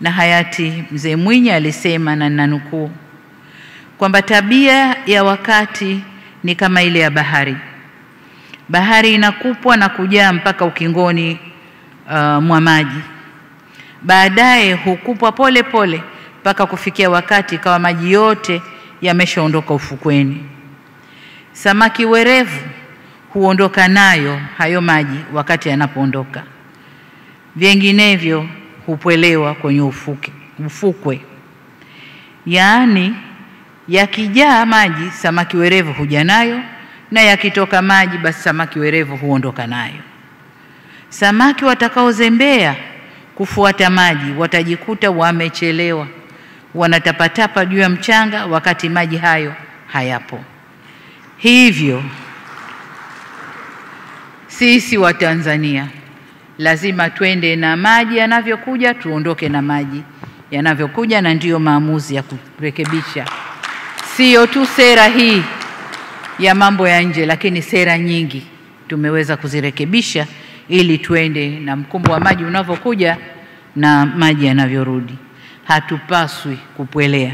na hayati Mzee Mwinyi alisema, na ninanukuu, kwamba tabia ya wakati ni kama ile ya bahari. Bahari inakupwa na kujaa mpaka ukingoni mwa maji. Baadaye hukupwa pole pole mpaka kufikia wakati kawa maji yote yameshaondoka ufukweni. Samaki werevu huondoka nayo hayo maji wakati yanapoondoka. Vinginevyo hupwelewa kwenye ufukwe. Yaani yakijaa maji samaki werevu huja nayo, na yakitoka maji basi samaki werevu huondoka nayo. Samaki watakaozembea kufuata maji watajikuta wamechelewa, wanatapatapa juu ya mchanga wakati maji hayo hayapo. Hivyo sisi wa Tanzania lazima twende na maji yanavyokuja, tuondoke na maji yanavyokuja, na ndiyo maamuzi ya kurekebisha sio tu sera hii ya mambo ya nje, lakini sera nyingi tumeweza kuzirekebisha ili tuende na mkumbo wa maji unavyokuja na maji yanavyorudi. Hatupaswi kupwelea.